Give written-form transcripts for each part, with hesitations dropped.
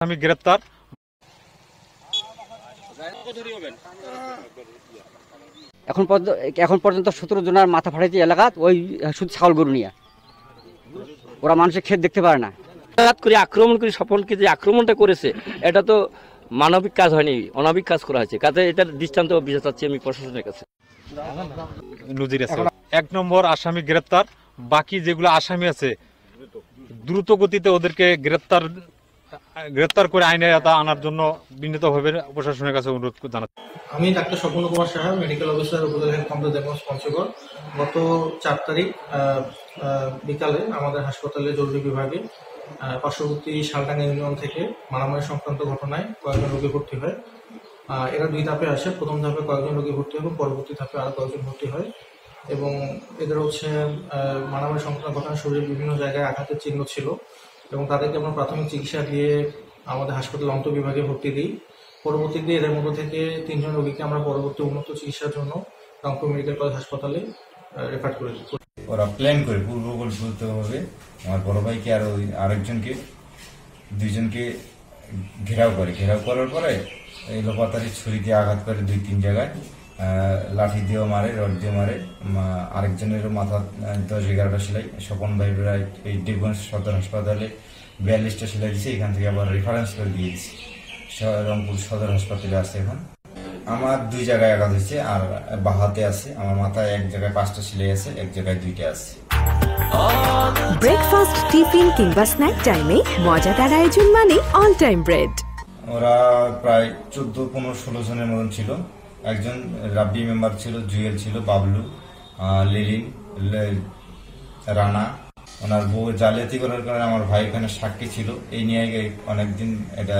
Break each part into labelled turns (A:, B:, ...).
A: আমি গ্রেপ্তার।
B: এখন পর্যন্ত 17 জনের মাথা ফাটাইছে এলাকা ওই শুধু ছাগল গরু নিয়ে। ওরা মানুষের ক্ষেত দেখতে পারে না,
C: করে আক্রমণ করে স্বপনকে যে আক্রমণটা করেছে এটা তো মানবিক কাজ হয়নি, অনাবিক কাজ করা হয়েছে। কাজে এটার দৃষ্টান্ত বিচার চাচ্ছি আমি প্রশাসনের কাছে।
A: নজির আছে। 1 নম্বর আসামি গ্রেপ্তার, বাকি যেগুলো আসামি আছে দ্রুত গতিতে ওদেরকে গ্রেপ্তার করে আইনে আনার জন্য বিনীতভাবে প্রশাসনের কাছে অনুরোধ জানাচ্ছি।
D: আমি doctor Swapan Kumar Saha, medical officer, উপজেলা হেলথ কমপ্লেক্স দেবগঞ্জ পঞ্চগড়। গত 4 তারিখ বিকালে আমাদের হাসপাতালে জরুরি বিভাগে পার্শ্ববর্তী শালডাঙ্গা ইউনিয়ন থেকে মারামারি সংক্রান্ত ঘটনায় কয়েকজন রোগী ভর্তি হয়। এরা 2 ধাপে আসে। প্রথম ধাপে কয়েকজন রোগী ভর্তি হয় এবং পরবর্তী ধাপে আরো কয়েকজন ভর্তি হয় এবং এদের মারামারি সংক্রান্ত ঘটনায় শরীরের বিভিন্ন জায়গায় আঘাতের চিহ্ন ছিল এবং তাদেরকে আমরা প্রাথমিক চিকিৎসা দিয়ে আমাদের হাসপাতাল অন্তর্বিভাগে ভর্তি দিই। পরবর্তীতে এদের মধ্য থেকে 3 জন রোগীকে আমরা পরবর্তী উন্নত চিকিৎসার জন্য রংপুর মেডিকেল কলেজ হাসপাতালে রেফার করে দিই।
E: ওরা প্ল্যান করে পূর্বপরিকল্পিতভাবে আমার বড় ভাইকে আর ওই আরেকজনকে 2 জনকে ঘেরাও করার পরে এই লোপাতারি ছুরি দিয়ে আঘাত করে 2-3 জায়গায়, লাঠি দিয়েও মারে, রড দিয়ে মারে। আরেকজনেরও মাথা 10-11টা সেলাই। স্বপন ভাইরা এই দেবগঞ্জ সদর হাসপাতালে 42টা সেলাই দিয়েছে। এখান থেকে আবার রেফারেন্স করে দিয়ে দিচ্ছি রংপুর সদর হাসপাতালে আছে। এখন আমার 2 জায়গায় আঘাত হয়েছে আর বাহাতে আছে। আমার মাথায় 1 জায়গায় 5টা সেলাই আছে, 1 জায়গায় 2টা আছে।
F: ব্রেকফাস্ট, টিফিন কিংবা স্ন্যাক টাইমে মজাদার আয়োজন মানে অল টাইম ব্রেড।
E: ওরা প্রায় 14-15-16 জনের মতন ছিল। একজন রাব্বি মেম্বার ছিল, জুয়েল ছিল, বাবলু, লিলিন, রানা। ওনার বউ জালিয়াতি করার কারণে আমার ভাই এখানে সাক্ষী ছিল। এই নিয়ে অনেকদিন এটা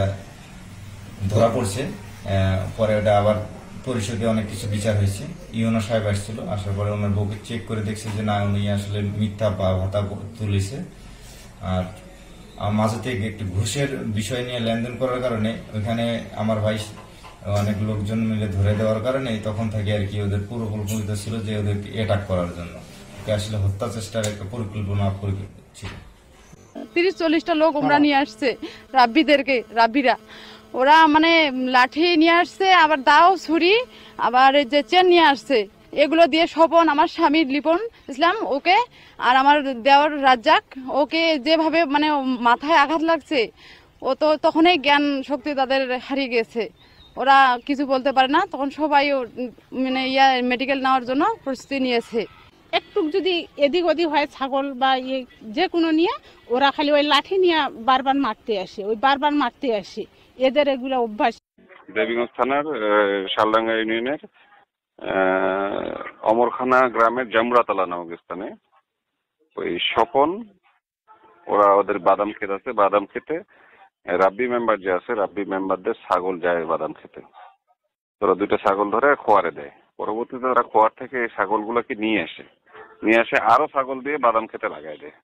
E: ধরা পড়ছে। পরে ওটা আবার পরিষদে অনেক কিছু বিচার হয়েছে। ইউনো সাহেব আসছিল, আসার পরে ওনার বউকে চেক করে দেখছে যে না, উনি আসলে মিথ্যা বা ভাতা তুলেছে। আর মাঝে থেকে একটু ঘুষের বিষয় নিয়ে লেনদেন করার কারণে ওইখানে আমার ভাই অনেক লোকজন মিলে ধরে দেওয়ার কারণে তখন থেকে আর কি ওদের পুরো পরিকল্পিত ছিল যে ওদেরকে অ্যাটাক করার জন্য। আসলে হত্যা চেষ্টার একটা পরিকল্পনা ছিল।
G: 30-40টা লোক ওরা নিয়ে আসছে রাব্বিরা। ওরা মানে লাঠি নিয়ে আসছে, আবার দাও, ছুরি, আবার যে চেন নিয়ে আসছে। এগুলো দিয়ে স্বপন, আমার স্বামী লিপন ইসলাম ওকে, আর আমার দেওয়ার রাজ্জাক ওকে যেভাবে মানে মাথায় আঘাত লাগছে, ও তো তখনই জ্ঞান শক্তি তাদের হারিয়ে গেছে। ওরা কিছু বলতে পারে না। তখন সবাই মানে মেডিকেল নেওয়ার জন্য প্রস্তুতি নিয়েছে।
H: একটু যদি এদিক ওদিক হয় ছাগল বা যে কোনো নিয়ে, ওরা খালি ওই লাঠি নিয়ে বারবার মারতে আসে। এদের এগুলো অভ্যাস।
I: দেবীগঞ্জ থানার শালডাঙ্গা ইউনিয়নের অমরখানা গ্রামের জামরাতলা নামক স্থানে ওই স্বপন, ওরা ওদের বাদাম ক্ষেত আছে, বাদাম খেতে রাব্বি মেম্বার যে আছে, রাব্বি মেম্বারদের ছাগল যায় বাদাম খেতে। ওরা 2টা ছাগল ধরে খোয়ারে দেয়। পরবর্তীতে ওরা খোয়ার থেকে এই ছাগলগুলোকে নিয়ে আসে আরো ছাগল দিয়ে বাদাম খেতে লাগাই দেয়।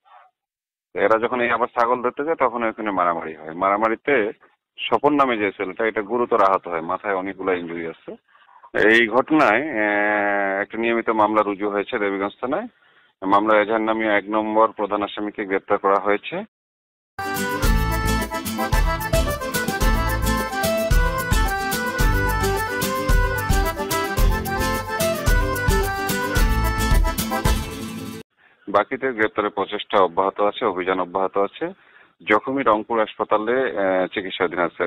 I: এরা যখন এই আবার ছাগল ধরতে যায় তখন ওইখানে মারামারি হয়। মারামারিতে স্বপন নামে যে ছেলেটা, এটা গুরুতর আহত হয়, মাথায় অনেকগুলো ইনজুরি আছে। এই ঘটনায় একটা নিয়মিত মামলা রুজু হয়েছে দেবীগঞ্জ থানায়। মামলা এজাহার নামে 1 নম্বর প্রধান আসামিকে গ্রেপ্তার করা হয়েছে। বাকিদের গ্রেপ্তারের প্রচেষ্টা অব্যাহত আছে, অভিযান অব্যাহত আছে। জখমি রংপুর হাসপাতালে চিকিৎসাধীন আছে।